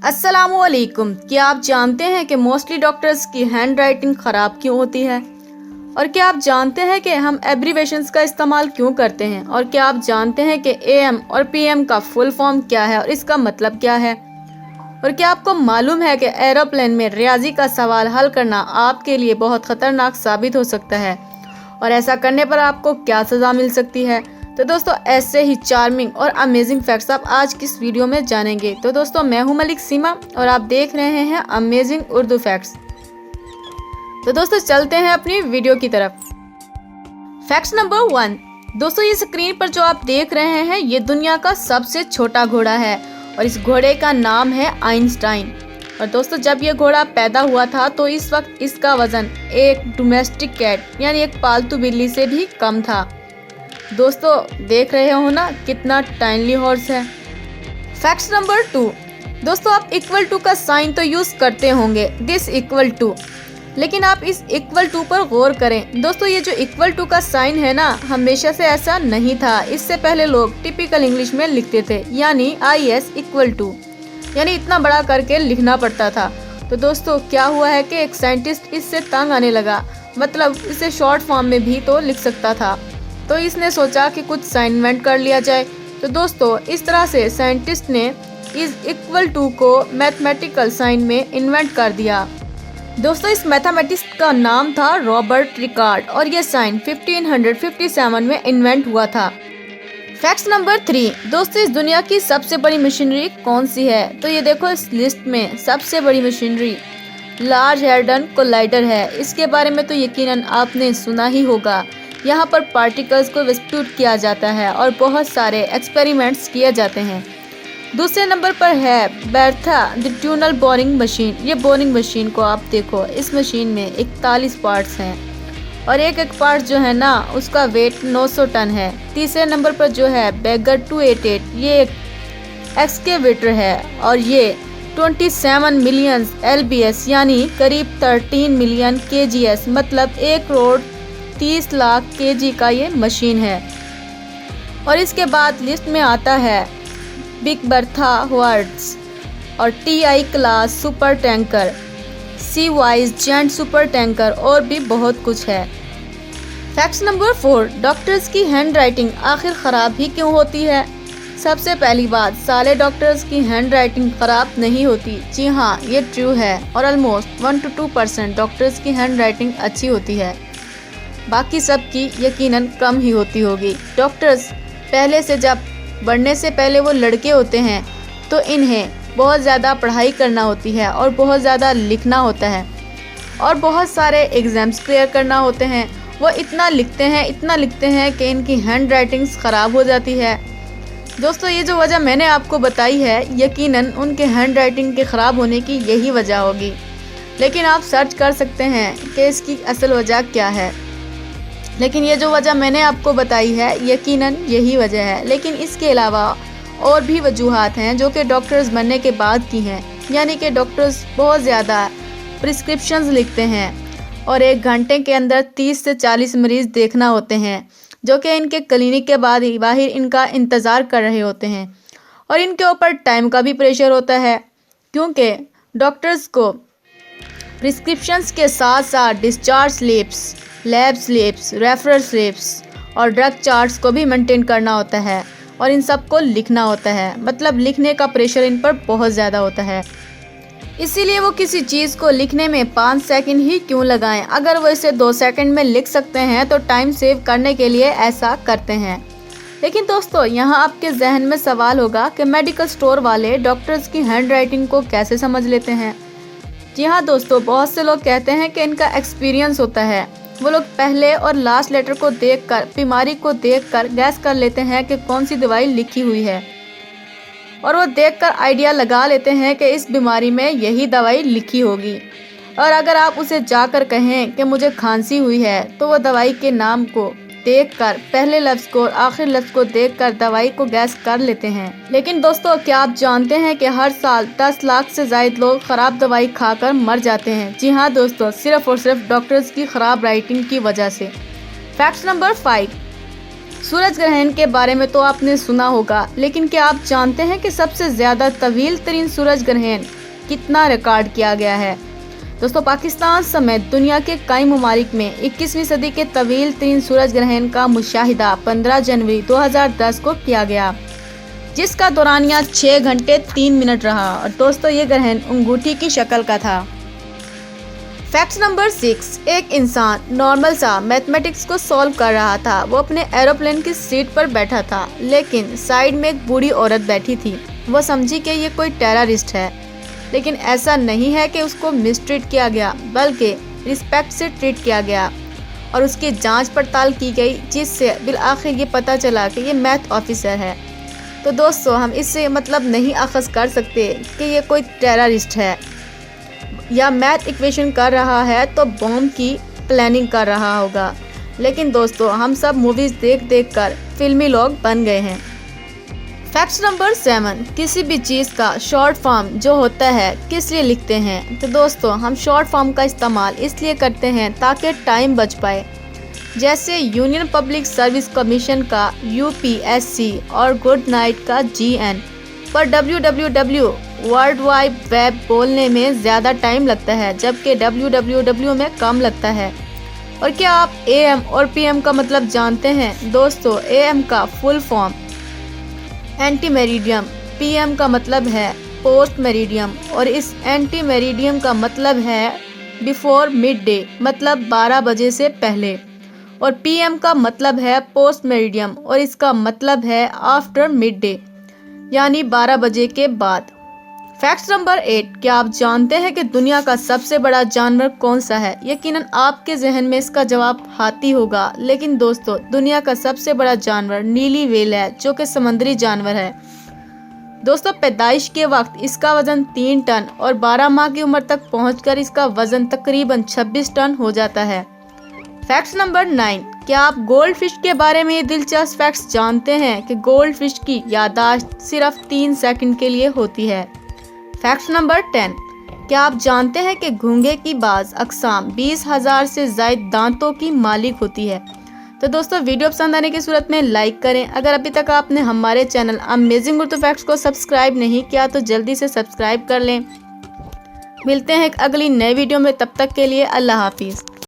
अस्सलामुअलैकुम। क्या आप जानते हैं कि मोस्टली डॉक्टर्स की हैंड राइटिंग ख़राब क्यों होती है? और क्या आप जानते हैं कि हम एब्रीवेशंस का इस्तेमाल क्यों करते हैं? और क्या आप जानते हैं कि एएम और पीएम का फुल फॉर्म क्या है और इसका मतलब क्या है? और क्या आपको मालूम है कि एरोप्लेन में रियाजी का सवाल हल करना आपके लिए बहुत ख़तरनाक साबित हो सकता है और ऐसा करने पर आपको क्या सज़ा मिल सकती है? तो दोस्तों, ऐसे ही चार्मिंग और अमेजिंग फैक्ट्स आप आज की इस वीडियो में जानेंगे। तो दोस्तों, मैं हूं मलिक सीमा और आप देख रहे हैं अमेजिंग उर्दू फैक्ट्स। तो दोस्तों, चलते हैं अपनी वीडियो की तरफ। Fact number 1। दोस्तों, ये स्क्रीन पर जो आप देख रहे हैं ये दुनिया का सबसे छोटा घोड़ा है और इस घोड़े का नाम है आइंस्टाइन। और दोस्तों, जब ये घोड़ा पैदा हुआ था तो इस वक्त इसका वजन एक डोमेस्टिक कैट यानी एक पालतू बिल्ली से भी कम था। दोस्तों, देख रहे हो ना कितना टाइनली हॉर्स है। Fact number 2। दोस्तों, आप इक्वल टू का साइन तो यूज करते होंगे, दिस इक्वल टू, लेकिन आप इस इक्वल टू पर गौर करें। दोस्तों, ये जो इक्वल टू का साइन है ना, हमेशा से ऐसा नहीं था। इससे पहले लोग टिपिकल इंग्लिश में लिखते थे, यानी IS इक्वल टू, यानी इतना बड़ा करके लिखना पड़ता था। तो दोस्तों, क्या हुआ है कि एक साइंटिस्ट इससे तंग आने लगा, मतलब इसे शॉर्ट फॉर्म में भी तो लिख सकता था। तो इसने सोचा कि कुछ साइन इन्वेंट कर लिया जाए। तो दोस्तों, इस तरह से साइंटिस्ट ने इस इक्वल टू को मैथमेटिकल साइन में इन्वेंट कर दिया। दोस्तों, इस मैथमेटिस्ट का नाम था रॉबर्ट रिकार्ड और ये साइन 1557 में इन्वेंट हुआ था। Fact number 3। दोस्तों, इस दुनिया की सबसे बड़ी मशीनरी कौन सी है? तो ये देखो, इस लिस्ट में सबसे बड़ी मशीनरी लार्ज हैडरन कोलाइडर है। इसके बारे में तो यकीनन आपने सुना ही होगा। यहाँ पर पार्टिकल्स को विस्प्यूट किया जाता है और बहुत सारे एक्सपेरिमेंट्स किए जाते हैं। दूसरे नंबर पर है बेरथा द ट्यूनल बोरिंग मशीन। ये बोरिंग मशीन को आप देखो, इस मशीन में 41 पार्ट्स हैं और एक एक पार्ट जो है ना उसका वेट 900 टन है। तीसरे नंबर पर जो है बेगर 288, ये एक एक्सकेवेटर है और ये 27 मिलियन LBS यानी करीब 13 मिलियन kgs, मतलब 1 करोड़ 30 लाख kg का ये मशीन है। और इसके बाद लिस्ट में आता है बिग बर्था वर्ड्स और TI क्लास सुपर टैंकर, सी वाइज जेंट सुपर टैंकर और भी बहुत कुछ है। Fact number 4। डॉक्टर्स की हैंड राइटिंग आखिर ख़राब ही क्यों होती है? सबसे पहली बात, सारे डॉक्टर्स की हैंड राइटिंग ख़राब नहीं होती। जी हाँ, ये ट्रू है और ऑलमोस्ट 1 to 2% डॉक्टर्स की हैंड राइटिंग अच्छी होती है, बाकी सब की यकीनन कम ही होती होगी। डॉक्टर्स पहले से, जब बढ़ने से पहले वो लड़के होते हैं तो इन्हें बहुत ज़्यादा पढ़ाई करना होती है और बहुत ज़्यादा लिखना होता है और बहुत सारे एग्ज़ाम्स क्लियर करना होते हैं। वो इतना लिखते हैं कि इनकी हैंड राइटिंग्स ख़राब हो जाती है। दोस्तों, ये जो वजह मैंने आपको बताई है, यकीनन उनके हैंड राइटिंग के ख़राब होने की यही वजह होगी। लेकिन आप सर्च कर सकते हैं कि इसकी असल वजह क्या है, लेकिन ये जो वजह मैंने आपको बताई है यकीनन यही वजह है। लेकिन इसके अलावा और भी वजूहात हैं जो कि डॉक्टर्स बनने के बाद की हैं, यानी कि डॉक्टर्स बहुत ज़्यादा प्रिस्क्रिप्शंस लिखते हैं और एक घंटे के अंदर 30 से 40 मरीज़ देखना होते हैं जो कि इनके क्लिनिक के बाद ही बाहर इनका इंतज़ार कर रहे होते हैं। और इनके ऊपर टाइम का भी प्रेशर होता है, क्योंकि डॉक्टर्स को प्रिस्क्रिप्शंस के साथ साथ discharge slips, lab slips, referral slips और ड्रग चार्ट्स को भी मेंटेन करना होता है और इन सब को लिखना होता है। मतलब लिखने का प्रेशर इन पर बहुत ज़्यादा होता है। इसीलिए वो किसी चीज़ को लिखने में 5 सेकंड ही क्यों लगाएं, अगर वो इसे 2 सेकंड में लिख सकते हैं तो टाइम सेव करने के लिए ऐसा करते हैं। लेकिन दोस्तों, यहाँ आपके जहन में सवाल होगा कि मेडिकल स्टोर वाले डॉक्टर्स की हैंड राइटिंग को कैसे समझ लेते हैं? जी हाँ दोस्तों, बहुत से लोग कहते हैं कि इनका एक्सपीरियंस होता है। वो लोग पहले और लास्ट लेटर को देखकर, बीमारी को देखकर गैस कर लेते हैं कि कौन सी दवाई लिखी हुई है और वो देखकर आइडिया लगा लेते हैं कि इस बीमारी में यही दवाई लिखी होगी। और अगर आप उसे जाकर कहें कि मुझे खांसी हुई है तो वो दवाई के नाम को देखकर, पहले लफ्ज़ को और आखिर लफ्ज़ को देखकर दवाई को गैस कर लेते हैं। लेकिन दोस्तों, क्या आप जानते हैं कि हर साल 10 लाख से ज़ायद लोग ख़राब दवाई खाकर मर जाते हैं? जी हाँ दोस्तों, सिर्फ और सिर्फ डॉक्टर्स की ख़राब राइटिंग की वजह से। Fact number 5। सूरज ग्रहण के बारे में तो आपने सुना होगा, लेकिन क्या आप जानते हैं कि सबसे ज़्यादा तवील तरीन सूरज ग्रहण कितना रिकॉर्ड किया गया है? दोस्तों, पाकिस्तान समेत दुनिया के कई ममालिक में 21वीं सदी के तवील तरीन सूरज ग्रहण का मुशाहिदा 15 जनवरी 2010 को किया गया, जिसका दौरानिया 6 घंटे 3 मिनट रहा। और दोस्तों, ये ग्रहण अंगूठी की शक्ल का था। फैक्ट नंबर 6, एक इंसान नॉर्मल सा मैथमेटिक्स को सॉल्व कर रहा था। वो अपने एरोप्लेन की सीट पर बैठा था, लेकिन साइड में एक बूढ़ी औरत बैठी थी। वो समझी कि ये कोई टेररिस्ट है, लेकिन ऐसा नहीं है कि उसको मिसट्रीट किया गया, बल्कि रिस्पेक्ट से ट्रीट किया गया और उसकी जांच पड़ताल की गई, जिससे बिल आखिर ये पता चला कि ये मैथ ऑफिसर है। तो दोस्तों, हम इससे मतलब नहीं अखज़ कर सकते कि ये कोई टेररिस्ट है या मैथ इक्वेशन कर रहा है तो बॉम्ब की प्लानिंग कर रहा होगा। लेकिन दोस्तों, हम सब मूवीज़ देख देख कर फिल्मी लोग बन गए हैं। फैक्ट नंबर 7, किसी भी चीज़ का शॉर्ट फॉर्म जो होता है किस लिए लिखते हैं? तो दोस्तों, हम शॉर्ट फॉर्म का इस्तेमाल इसलिए करते हैं ताकि टाइम बच पाए। जैसे यूनियन पब्लिक सर्विस कमीशन का UPSC और गुड नाइट का GN, पर www वर्ल्ड वाइड वेब बोलने में ज़्यादा टाइम लगता है, जबकि www में कम लगता है। और क्या आप AM और PM का मतलब जानते हैं? दोस्तों, AM का full form anti meridiem, PM का मतलब है पोस्ट मेरिडियम और इस एंटी मेरिडियम का मतलब है बिफोर मिड डे, मतलब 12 बजे से पहले। और PM का मतलब है पोस्ट मेरिडियम और इसका मतलब है आफ्टर मिड डे, यानी 12 बजे के बाद। फैक्ट नंबर 8, क्या आप जानते हैं कि दुनिया का सबसे बड़ा जानवर कौन सा है? यकीनन आपके जहन में इसका जवाब हाथी होगा, लेकिन दोस्तों, दुनिया का सबसे बड़ा जानवर नीली व्हेल है, जो कि समुद्री जानवर है। दोस्तों, पैदाइश के वक्त इसका वजन 3 टन और 12 माह की उम्र तक पहुंचकर इसका वजन तकरीबन 26 टन हो जाता है। फैक्ट नंबर 9, क्या आप गोल्ड फिश के बारे में ये दिलचस्प फैक्ट्स जानते हैं कि गोल्ड फिश की याददाश्त सिर्फ 3 सेकंड के लिए होती है? फैक्ट नंबर 10, क्या आप जानते हैं कि घोंघे की बाज़ अक़साम 20,000 से ज़ायद दांतों की मालिक होती है? तो दोस्तों, वीडियो पसंद आने की सूरत में लाइक करें। अगर अभी तक आपने हमारे चैनल अमेजिंग उर्दू फैक्ट्स को सब्सक्राइब नहीं किया तो जल्दी से सब्सक्राइब कर लें। मिलते हैं एक अगली नई वीडियो में, तब तक के लिए अल्लाह हाफिज़।